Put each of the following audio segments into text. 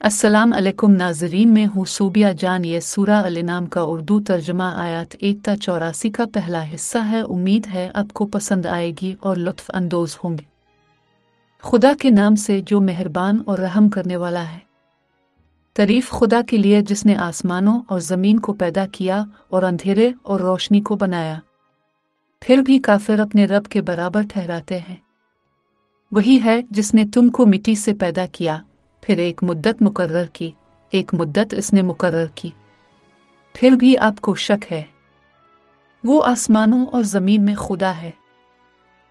अस्सलाम अलैकुम नाज़रीन, में हूँ सूबिया जान। ये सूरा अल-इनाम का उर्दू तर्जमा आयत 1 का पहला हिस्सा है। उम्मीद है आपको पसंद आएगी और लुत्फ़ अंदोज़ होंगे। खुदा के नाम से जो मेहरबान और रहम करने वाला है। तारीफ़ खुदा के लिए जिसने आसमानों और ज़मीन को पैदा किया और अंधेरे और रोशनी को बनाया। फिर भी काफिर अपने रब के बराबर ठहराते हैं। वही है जिसने तुमको मिट्टी से पैदा किया, फिर एक मुद्दत मुकर्रर की, एक मुद्दत इसने मुकर्रर की, फिर भी आपको शक है। वो आसमानों और ज़मीन में खुदा है।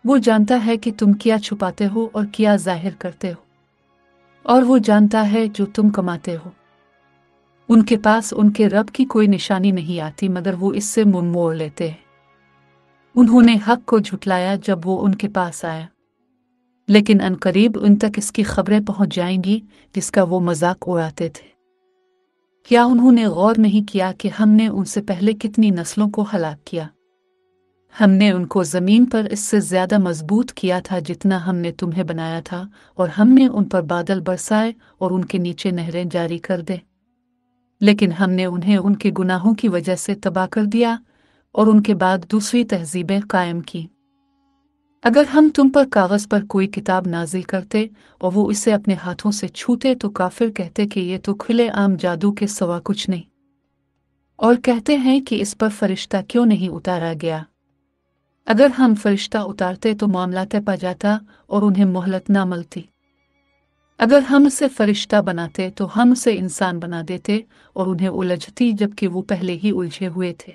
वो जानता है कि तुम क्या छुपाते हो और क्या जाहिर करते हो, और वो जानता है जो तुम कमाते हो। उनके पास उनके रब की कोई निशानी नहीं आती मगर वो इससे मुंह मोड़ लेते हैं। उन्होंने हक को झुटलाया जब वो उनके पास आया, लेकिन अनकरीब उन तक इसकी खबरें पहुंच जाएंगी जिसका वो मजाक उड़ाते थे। क्या उन्होंने गौर नहीं किया कि हमने उनसे पहले कितनी नस्लों को हलाक किया? हमने उनको ज़मीन पर इससे ज़्यादा मजबूत किया था जितना हमने तुम्हें बनाया था, और हमने उन पर बादल बरसाए और उनके नीचे नहरें जारी कर दे। लेकिन हमने उन्हें उनके गुनाहों की वजह से तबाह कर दिया और उनके बाद दूसरी तहजीबें कायम की। अगर हम तुम पर कागज़ पर कोई किताब नाजिल करते और वो इसे अपने हाथों से छूते तो काफिर कहते कि ये तो खुले आम जादू के सिवा कुछ नहीं, और कहते हैं कि इस पर फरिश्ता क्यों नहीं उतारा गया। अगर हम फरिश्ता उतारते तो मामला तय पा जाता और उन्हें मोहलत ना मिलती। अगर हम उसे फरिश्ता बनाते तो हम उसे इंसान बना देते और उन्हें उलझती जबकि वो पहले ही उलझे हुए थे।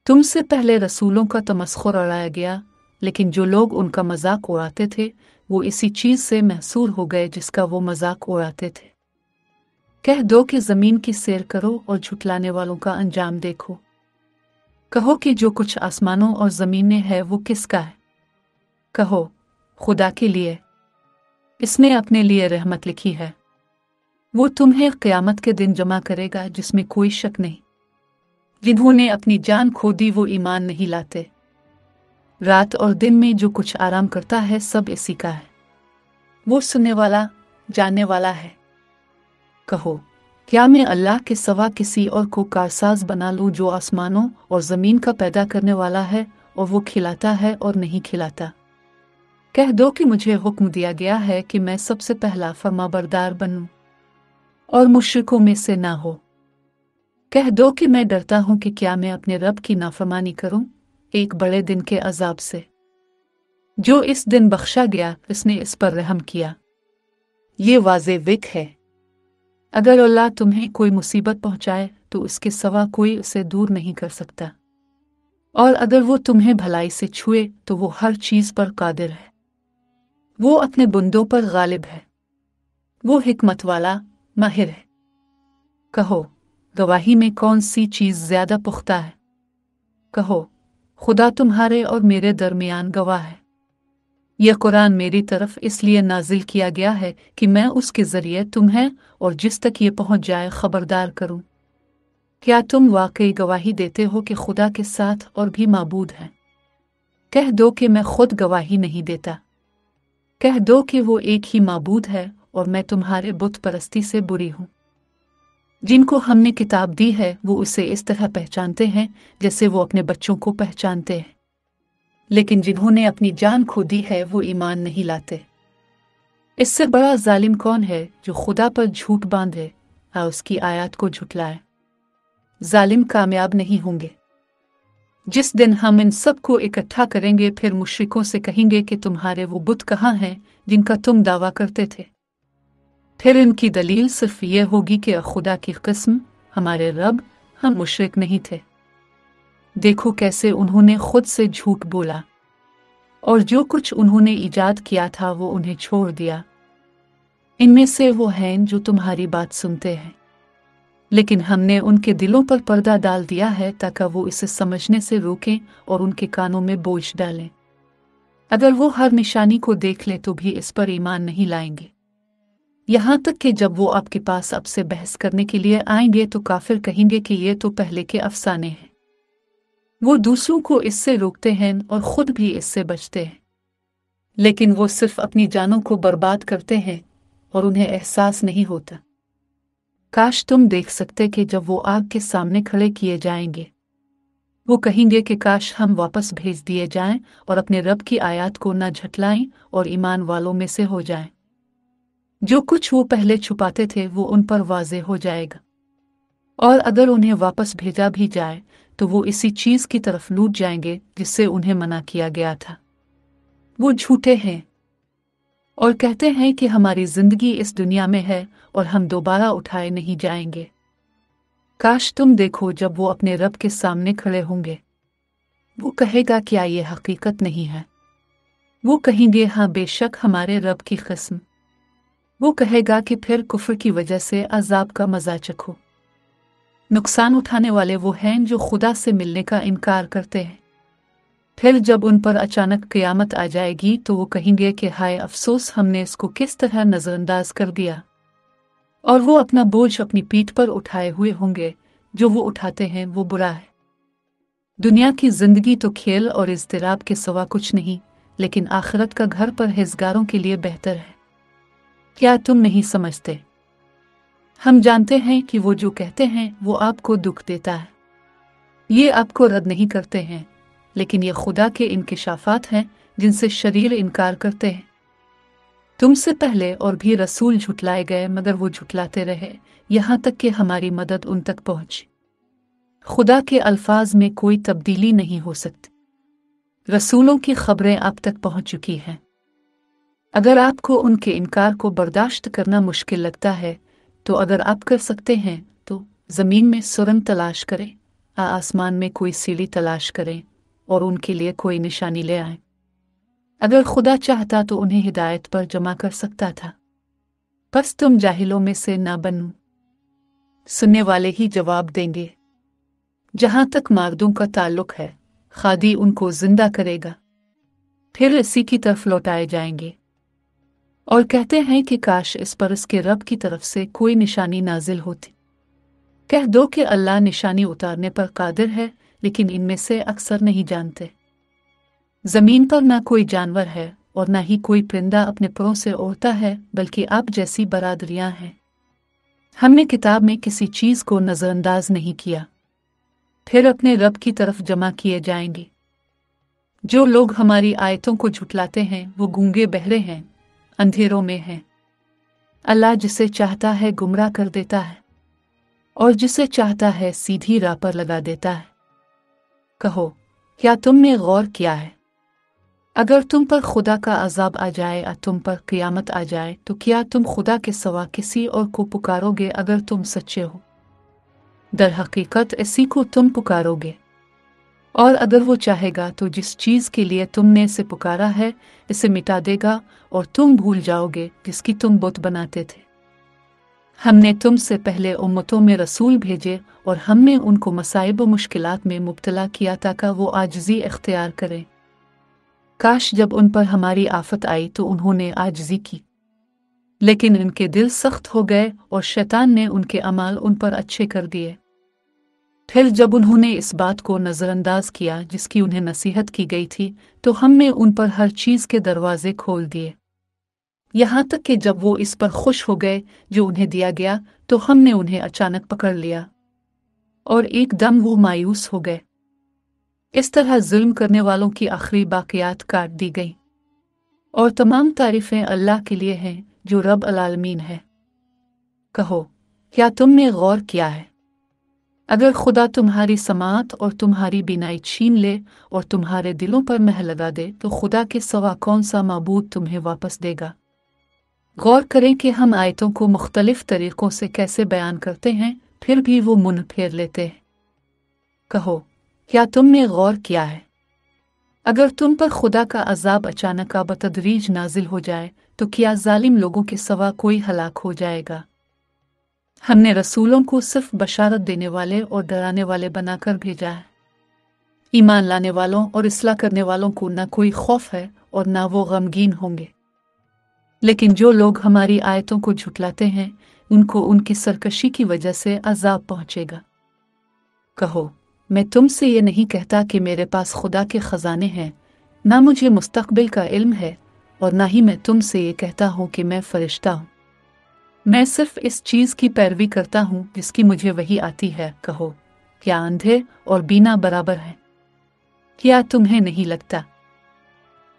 तुमसे पहले रसूलों का तमस्खुर उड़ाया गया, लेकिन जो लोग उनका मजाक उड़ाते थे वो इसी चीज से महसूर हो गए जिसका वो मजाक उड़ाते थे। कह दो कि ज़मीन की सैर करो और झुटलाने वालों का अंजाम देखो। कहो कि जो कुछ आसमानों और ज़मीन में है वो किसका है? कहो, खुदा के लिए। इसने अपने लिए रहमत लिखी है। वो तुम्हें क़यामत के दिन जमा करेगा जिसमें कोई शक नहीं। जिन्होंने अपनी जान खो दी वो ईमान नहीं लाते। रात और दिन में जो कुछ आराम करता है सब इसी का है। वो सुनने वाला, जानने वाला है। कहो, क्या मैं अल्लाह के सिवा किसी और को कारसाज बना लूं जो आसमानों और ज़मीन का पैदा करने वाला है और वो खिलाता है और नहीं खिलाता? कह दो कि मुझे हुक्म दिया गया है कि मैं सबसे पहला फरमाबरदार बनूं और मुश्रिकों में से ना हो। कह दो कि मैं डरता हूं कि क्या मैं अपने रब की नाफरमानी करूं एक बड़े दिन के अजाब से। जो इस दिन बख्शा गया इसने इस पर रहम किया। ये वाज़े विक है। अगर अल्लाह तुम्हें कोई मुसीबत पहुंचाए तो उसके सिवा कोई उसे दूर नहीं कर सकता, और अगर वो तुम्हें भलाई से छुए तो वो हर चीज पर कादिर है। वो अपने बंदों पर गालिब है। वो हिकमत वाला, माहिर है। कहो, गवाही में कौन सी चीज ज्यादा पुख्ता है? कहो, खुदा तुम्हारे और मेरे दरमियान गवाह है। यह कुरान मेरी तरफ इसलिए नाजिल किया गया है कि मैं उसके जरिए तुम्हें और जिस तक ये पहुंच जाए खबरदार करूं। क्या तुम वाकई गवाही देते हो कि खुदा के साथ और भी माबूद हैं? कह दो कि मैं खुद गवाही नहीं देता। कह दो कि वो एक ही माबूद है और मैं तुम्हारे बुत परस्ती से बुरी हूं। जिनको हमने किताब दी है वो उसे इस तरह पहचानते हैं जैसे वो अपने बच्चों को पहचानते हैं, लेकिन जिन्होंने अपनी जान खो दी है वो ईमान नहीं लाते। इससे बड़ा जालिम कौन है जो खुदा पर झूठ बांधे या उसकी आयत को झुटलाए? जालिम कामयाब नहीं होंगे। जिस दिन हम इन सब को इकट्ठा करेंगे फिर मुश्रिकों से कहेंगे कि तुम्हारे वो बुत कहाँ हैं जिनका तुम दावा करते थे? फिर इनकी दलील सिर्फ ये होगी कि खुदा की कसम, हमारे रब, हम मुशरिक नहीं थे। देखो कैसे उन्होंने खुद से झूठ बोला, और जो कुछ उन्होंने ईजाद किया था वो उन्हें छोड़ दिया। इनमें से वो हैं जो तुम्हारी बात सुनते हैं, लेकिन हमने उनके दिलों पर पर्दा डाल दिया है ताकि वो इसे समझने से रोकें और उनके कानों में बोझ डालें। अगर वो हर निशानी को देख ले तो भी इस पर ईमान नहीं लाएंगे। यहाँ तक कि जब वो आपके पास आपसे बहस करने के लिए आएंगे तो काफिर कहेंगे कि ये तो पहले के अफसाने हैं। वो दूसरों को इससे रोकते हैं और खुद भी इससे बचते हैं, लेकिन वो सिर्फ अपनी जानों को बर्बाद करते हैं और उन्हें एहसास नहीं होता। काश तुम देख सकते कि जब वो आग के सामने खड़े किए जाएंगे, वो कहेंगे कि काश हम वापस भेज दिए जाएं और अपने रब की आयत को न झटलाएं और ईमान वालों में से हो जाएं। जो कुछ वो पहले छुपाते थे वो उन पर वाज़ेह हो जाएगा, और अगर उन्हें वापस भेजा भी जाए तो वो इसी चीज़ की तरफ लूट जाएंगे जिससे उन्हें मना किया गया था। वो झूठे हैं और कहते हैं कि हमारी जिंदगी इस दुनिया में है और हम दोबारा उठाए नहीं जाएंगे। काश तुम देखो जब वो अपने रब के सामने खड़े होंगे, वो कहेगा क्या ये हकीकत नहीं है? वो कहेंगे हाँ बेशक हमारे रब की कसम। वो कहेगा कि फिर कुफ्र की वजह से अजाब का मजा चखो। नुकसान उठाने वाले वो हैं जो खुदा से मिलने का इनकार करते हैं। फिर जब उन पर अचानक क़यामत आ जाएगी तो वो कहेंगे कि हाय अफसोस, हमने इसको किस तरह नज़रअंदाज कर दिया। और वो अपना बोझ अपनी पीठ पर उठाए हुए होंगे। जो वो उठाते हैं वो बुरा है। दुनिया की जिंदगी तो खेल और इज़्तिराब के सिवा कुछ नहीं, लेकिन आखिरत का घर परहेज़गारों के लिए बेहतर है। क्या तुम नहीं समझते? हम जानते हैं कि वो जो कहते हैं वो आपको दुख देता है। ये आपको रद्द नहीं करते हैं, लेकिन ये खुदा के इंकिशाफात हैं जिनसे शरीर इनकार करते हैं। तुमसे पहले और भी रसूल झुटलाए गए, मगर वो झुटलाते रहे यहाँ तक कि हमारी मदद उन तक पहुंची। खुदा के अल्फाज में कोई तब्दीली नहीं हो सकती। रसूलों की खबरें आप तक पहुंच चुकी हैं। अगर आपको उनके इनकार को बर्दाश्त करना मुश्किल लगता है तो अगर आप कर सकते हैं तो ज़मीन में सुरंग तलाश करें, आसमान में कोई सीढ़ी तलाश करें और उनके लिए कोई निशानी ले आएं। अगर खुदा चाहता तो उन्हें हिदायत पर जमा कर सकता था। बस तुम जाहिलों में से ना बनो। सुनने वाले ही जवाब देंगे। जहां तक मार्दों का ताल्लुक है, खादी उनको जिंदा करेगा, फिर इसी की तरफ लौटाए जाएंगे। और कहते हैं कि काश इस पर इसके रब की तरफ से कोई निशानी नाजिल होती। कह दो कि अल्लाह निशानी उतारने पर कादिर है, लेकिन इनमें से अक्सर नहीं जानते। जमीन पर ना कोई जानवर है और ना ही कोई परिंदा अपने परों से उड़ता है, बल्कि आप जैसी बरादरियां हैं। हमने किताब में किसी चीज को नजरअंदाज नहीं किया, फिर अपने रब की तरफ जमा किए जाएंगे। जो लोग हमारी आयतों को झुटलाते हैं वो गूंगे बहरे हैं, अंधेरों में हैं। अल्लाह जिसे चाहता है गुमराह कर देता है और जिसे चाहता है सीधी राह पर लगा देता है। कहो, क्या तुमने गौर किया है? अगर तुम पर खुदा का अजाब आ जाए या तुम पर क़यामत आ जाए तो क्या तुम खुदा के सिवा किसी और को पुकारोगे अगर तुम सच्चे हो? दर हकीकत इसी को तुम पुकारोगे। और अगर वो चाहेगा तो जिस चीज़ के लिए तुमने इसे पुकारा है इसे मिटा देगा और तुम भूल जाओगे जिसकी तुम बुत बनाते थे। हमने तुमसे पहले उम्मतों में रसूल भेजे और हमने उनको मसाइब व मुश्किलात में मुब्तला किया ताकि वो आजिज़ी इख्तियार करें। काश जब उन पर हमारी आफत आई तो उन्होंने आजिज़ी की, लेकिन उनके दिल सख्त हो गए और शैतान ने उनके अमाल उन पर अच्छे कर दिए। फिर जब उन्होंने इस बात को नज़रअंदाज किया जिसकी उन्हें नसीहत की गई थी तो हमने उन पर हर चीज़ के दरवाजे खोल दिए। यहाँ तक कि जब वो इस पर खुश हो गए जो उन्हें दिया गया तो हमने उन्हें अचानक पकड़ लिया और एकदम वो मायूस हो गए। इस तरह जुल्म करने वालों की आखिरी बाक़ियात काट दी गई। और तमाम तारीफ़ें अल्लाह के लिए हैं जो रब अल-आलमीन है। कहो, क्या तुमने गौर किया है? अगर खुदा तुम्हारी समात और तुम्हारी बीनाई छीन ले और तुम्हारे दिलों पर मेहर लगा दे तो खुदा के सिवा कौन सा माबूद तुम्हें वापस देगा? गौर करें कि हम आयतों को मुख्तलिफ तरीक़ों से कैसे बयान करते हैं, फिर भी वो मुंह फेर लेते हैं। कहो, क्या तुमने गौर किया है? अगर तुम पर खुदा का अजाब अचानक बतदरीज नाजिल हो जाए तो क्या जालिम लोगों के सिवा कोई हलाक हो जाएगा? हमने रसूलों को सिर्फ बशारत देने वाले और डराने वाले बनाकर भेजा है। ईमान लाने वालों और इस्लाह करने वालों को ना कोई खौफ है और ना वो गमगीन होंगे। लेकिन जो लोग हमारी आयतों को झुटलाते हैं उनको उनकी सरकशी की वजह से अजाब पहुंचेगा। कहो, मैं तुमसे ये नहीं कहता कि मेरे पास खुदा के ख़जाने हैं, ना मुझे मुस्तक़बिल का इल्म है और ना ही मैं तुमसे ये कहता हूँ कि मैं फ़रिश्ता हूँ। मैं सिर्फ इस चीज की पैरवी करता हूँ जिसकी मुझे वही आती है। कहो, क्या अंधे और बीना बराबर हैं? क्या तुम्हें नहीं लगता?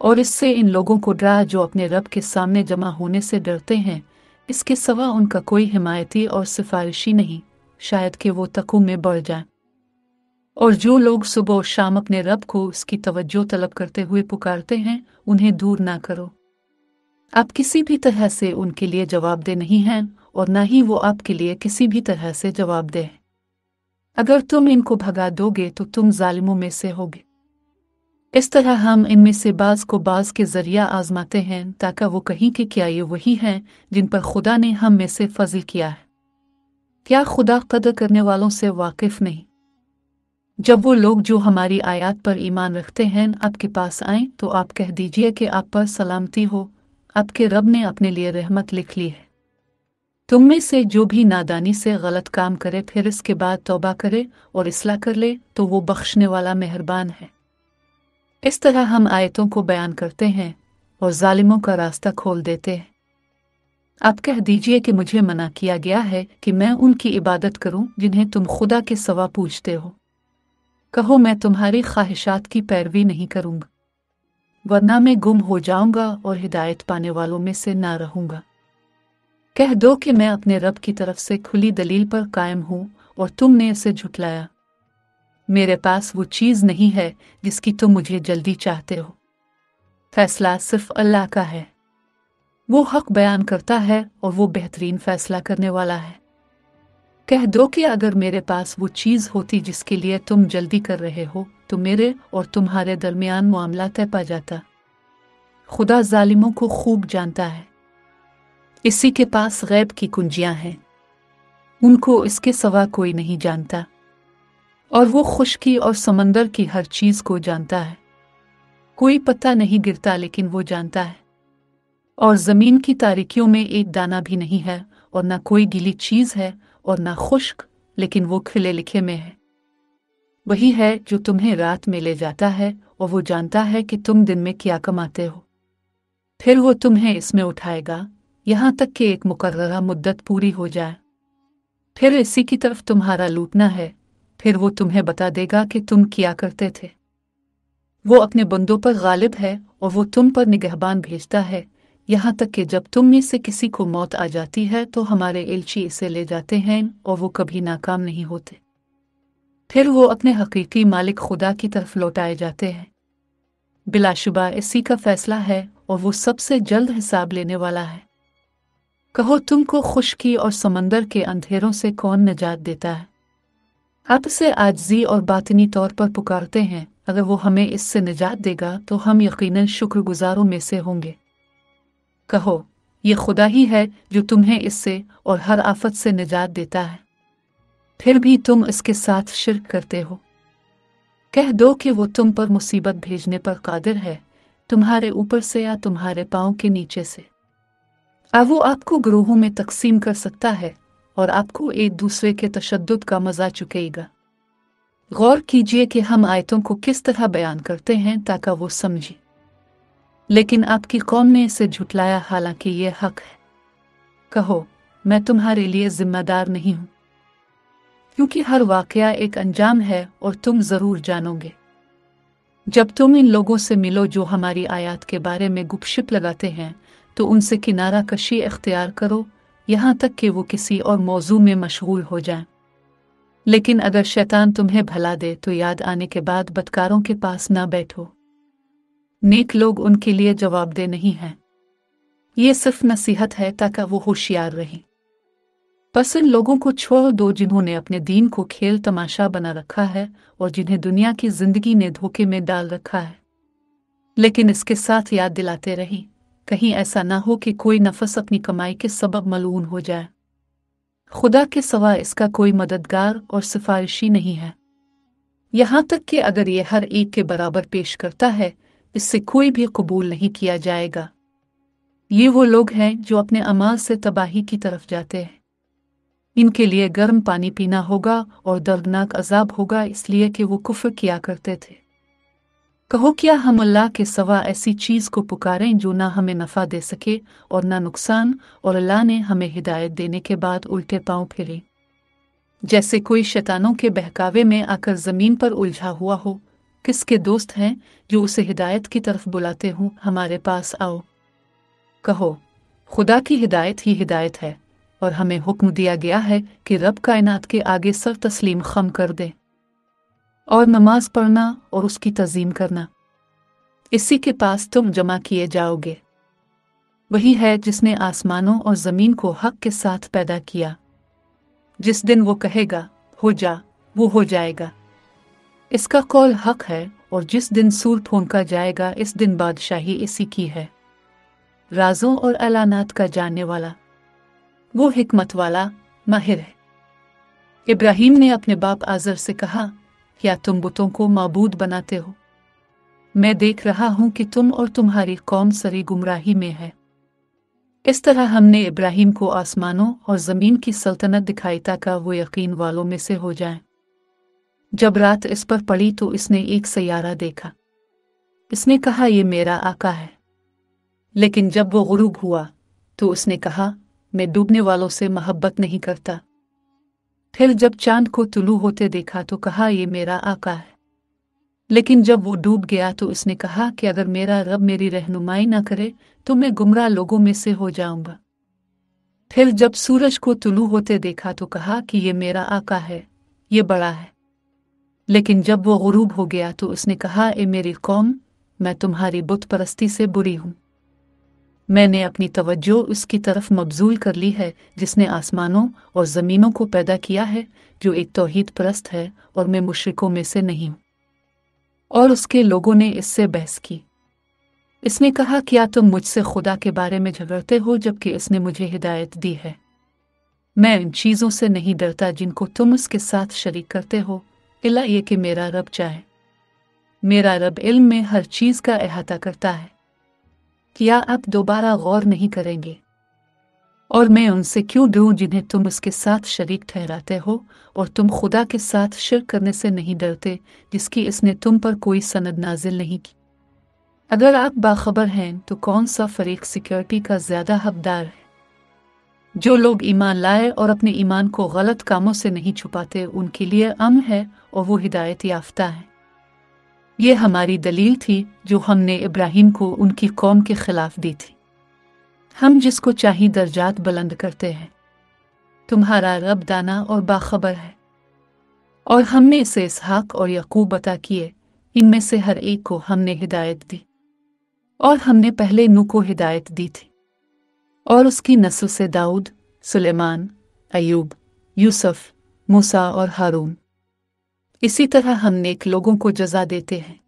और इससे इन लोगों को डरा जो अपने रब के सामने जमा होने से डरते हैं। इसके सिवा उनका कोई हिमायती और सिफारिशी नहीं, शायद कि वो तक़वा में बढ़ जाएं। और जो लोग सुबह और शाम अपने रब को उसकी तवज्जो तलब करते हुए पुकारते हैं, उन्हें दूर ना करो। आप किसी भी तरह से उनके लिए जवाबदेह नहीं हैं और ना ही वो आपके लिए किसी भी तरह से जवाबदेह हैं। अगर तुम इनको भगा दोगे तो तुम जालिमों में से होगे। इस तरह हम इनमें से बाज को बाज के जरिया आजमाते हैं ताकि वो कहीं कि क्या ये वही हैं जिन पर खुदा ने हम में से फजल किया है। क्या खुदा कदर करने वालों से वाकिफ नहीं? जब वो लोग जो हमारी आयत पर ईमान रखते हैं आपके पास आएं तो आप कह दीजिए कि आप पर सलामती हो, आपके रब ने अपने लिए रहमत लिख ली है। तुम में से जो भी नादानी से गलत काम करे फिर इसके बाद तौबा करे और इस्लाह कर ले तो वो बख्शने वाला मेहरबान है। इस तरह हम आयतों को बयान करते हैं और जालिमों का रास्ता खोल देते हैं। आप कह दीजिए कि मुझे मना किया गया है कि मैं उनकी इबादत करूं जिन्हें तुम खुदा के सिवा पूजते हो। कहो, मैं तुम्हारी ख्वाहिशात की पैरवी नहीं करूंगा, वरना मैं गुम हो जाऊंगा और हिदायत पाने वालों में से ना रहूंगा। कह दो कि मैं अपने रब की तरफ से खुली दलील पर कायम हूं और तुमने इसे झुटलाया। मेरे पास वो चीज़ नहीं है जिसकी तुम मुझे जल्दी चाहते हो। फैसला सिर्फ अल्लाह का है। वो हक बयान करता है और वो बेहतरीन फैसला करने वाला है। कह दो कि अगर मेरे पास वो चीज़ होती जिसके लिए तुम जल्दी कर रहे हो तो मेरे और तुम्हारे दरमियान मामला तय पा जाता। खुदा जालिमों को खूब जानता है। इसी के पास गैब की कुंजियां हैं, उनको इसके सिवा कोई नहीं जानता। और वो खुश्की और समंदर की हर चीज को जानता है। कोई पत्ता नहीं गिरता लेकिन वो जानता है। और जमीन की तारीकियों में एक दाना भी नहीं है और ना कोई गीली चीज है और ना खुश्क, लेकिन वो खिले लिखे में है। वही है जो तुम्हें रात में ले जाता है और वो जानता है कि तुम दिन में क्या कमाते हो। फिर वो तुम्हें इसमें उठाएगा यहां तक कि एक मुकर्ररा मुद्दत पूरी हो जाए। फिर इसी की तरफ तुम्हारा लूटना है। फिर वो तुम्हें बता देगा कि तुम क्या करते थे। वो अपने बंदों पर गालिब है और वो तुम पर निगहबान भेजता है, यहाँ तक कि जब तुम में से किसी को मौत आ जाती है तो हमारे इल्ची इसे ले जाते हैं और वो कभी नाकाम नहीं होते। फिर वो अपने हकीकी मालिक खुदा की तरफ लौटाए जाते हैं। बिलाशुबा इसी का फैसला है और वो सबसे जल्द हिसाब लेने वाला है। कहो, तुमको खुश्की और समंदर के अंधेरों से कौन निजात देता है? आप इसे आजिज़ी और बातिनी तौर पर पुकारते हैं। अगर वो हमें इससे निजात देगा तो हम यकीनन शुक्रगुजारों में से होंगे। कहो, ये खुदा ही है जो तुम्हें इससे और हर आफत से निजात देता है, फिर भी तुम इसके साथ शिर्क करते हो। कह दो कि वो तुम पर मुसीबत भेजने पर कादिर है, तुम्हारे ऊपर से या तुम्हारे पाँव के नीचे से। अब वो आपको ग्रोहों में तकसीम कर सकता है और आपको एक दूसरे के तशद्दुद का मजा चुकेगा। गौर कीजिए कि हम आयतों को किस तरह बयान करते हैं ताकि वो समझे। लेकिन आपकी कौम ने इसे झुटलाया, हालांकि ये हक है। कहो, मैं तुम्हारे लिए जिम्मेदार नहीं हूं, क्योंकि हर वाकया एक अंजाम है और तुम जरूर जानोगे। जब तुम इन लोगों से मिलो जो हमारी आयत के बारे में गुपशप लगाते हैं तो उनसे किनारा कशी इख्तियार करो यहाँ तक कि वो किसी और मौजू में मशगूल हो जाएं। लेकिन अगर शैतान तुम्हें भला दे तो याद आने के बाद बदकारों के पास ना बैठो। नेक लोग उनके लिए जवाबदेह नहीं हैं। ये सिर्फ नसीहत है ताकि वो होशियार रहें। बस इन लोगों को छोड़ दो जिन्होंने अपने दीन को खेल तमाशा बना रखा है और जिन्हें दुनिया की जिंदगी ने धोखे में डाल रखा है। लेकिन इसके साथ याद दिलाते रही, कहीं ऐसा ना हो कि कोई नफस अपनी कमाई के सबब मलून हो जाए। खुदा के सिवा इसका कोई मददगार और सिफारिशी नहीं है। यहाँ तक कि अगर ये हर एक के बराबर पेश करता है, इससे कोई भी कबूल नहीं किया जाएगा। ये वो लोग हैं जो अपने अमाल से तबाही की तरफ जाते हैं। इनके लिए गर्म पानी पीना होगा और दर्दनाक अजाब होगा, इसलिए कि वो कुफ्र किया करते थे। कहो क्या हम अल्लाह के सिवा ऐसी चीज़ को पुकारें जो ना हमें नफ़ा दे सके और ना नुकसान, और अल्लाह ने हमें हिदायत देने के बाद उल्टे पांव फेरे। जैसे कोई शैतानों के बहकावे में आकर ज़मीन पर उलझा हुआ हो, किसके दोस्त हैं जो उसे हिदायत की तरफ बुलाते हों, हमारे पास आओ। कहो, खुदा की हिदायत ही हिदायत है, और हमें हुक्म दिया गया है कि रब कायनात के आगे सर तस्लीम खम कर दे और नमाज पढ़ना और उसकी तज़ीम करना। इसी के पास तुम जमा किए जाओगे। वही है जिसने आसमानों और ज़मीन को हक के साथ पैदा किया। जिस दिन वो कहेगा हो जा, वो हो जाएगा। इसका कौल हक है, और जिस दिन सूर फूंका जाएगा इस दिन बादशाही इसी की है। राजों और ऐलानात का जानने वाला, वो हिकमत वाला माहिर है। इब्राहीम ने अपने बाप आज़र से कहा, क्या तुम बुतों को माबूद बनाते हो? मैं देख रहा हूं कि तुम और तुम्हारी कौम सरी गुमराही में है। इस तरह हमने इब्राहीम को आसमानों और ज़मीन की सल्तनत दिखाई ताकि वो यकीन वालों में से हो जाए। जब रात इस पर पड़ी तो इसने एक सैयारा देखा। इसने कहा, ये मेरा आका है। लेकिन जब वो गुरूब हुआ तो उसने कहा, मैं डूबने वालों से मोहब्बत नहीं करता। फिर जब चांद को तुलू होते देखा तो कहा, ये मेरा आका है। लेकिन जब वो डूब गया तो उसने कहा कि अगर मेरा रब मेरी रहनुमाई ना करे तो मैं गुमराह लोगों में से हो जाऊंगा। फिर जब सूरज को तुलू होते देखा तो कहा कि ये मेरा आका है, ये बड़ा है। लेकिन जब वो गुरूब हो गया तो उसने कहा, ए मेरी कौम, मैं तुम्हारी बुत परस्ती से बुरी हूं। मैंने अपनी तवज्जो उसकी तरफ मबजूल कर ली है जिसने आसमानों और ज़मीनों को पैदा किया है, जो एक तौहीद परस्त है, और मैं मुशरिकों में से नहीं हूं। और उसके लोगों ने इससे बहस की। इसने कहा, क्या तुम मुझसे खुदा के बारे में झगड़ते हो जबकि इसने मुझे हिदायत दी है? मैं इन चीज़ों से नहीं डरता जिनको तुम उसके साथ शरीक करते हो, इला ये कि मेरा रब चाहे। मेरा रब इल्म में हर चीज़ का अहाता करता है। क्या आप दोबारा गौर नहीं करेंगे? और मैं उनसे क्यों डरूं जिन्हें तुम उसके साथ शरीक ठहराते हो, और तुम खुदा के साथ शिर्क करने से नहीं डरते जिसकी इसने तुम पर कोई सनद नाजिल नहीं की। अगर आप बाखबर हैं तो कौन सा फरीक सिक्योरिटी का ज्यादा हकदार है? जो लोग ईमान लाए और अपने ईमान को गलत कामों से नहीं छुपाते, उनके लिए अमन है और वो हिदायत याफ्ता है। ये हमारी दलील थी जो हमने इब्राहीम को उनकी कौम के खिलाफ दी थी। हम जिसको चाही दर्जात बुलंद करते हैं। तुम्हारा रब दाना और बाखबर है। और हमने इसे इसहाक और यकूब अता किए, इनमें से हर एक को हमने हिदायत दी। और हमने पहले नूह को हिदायत दी थी, और उसकी नस्ल से दाऊद, सुलेमान, अयूब, यूसुफ, मूसा और हारून। इसी तरह हम नेक लोगों को जज़ा देते हैं।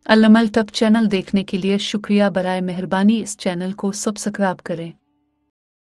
अल-अमल टब चैनल देखने के लिए शुक्रिया। बराए मेहरबानी इस चैनल को सब्सक्राइब करें।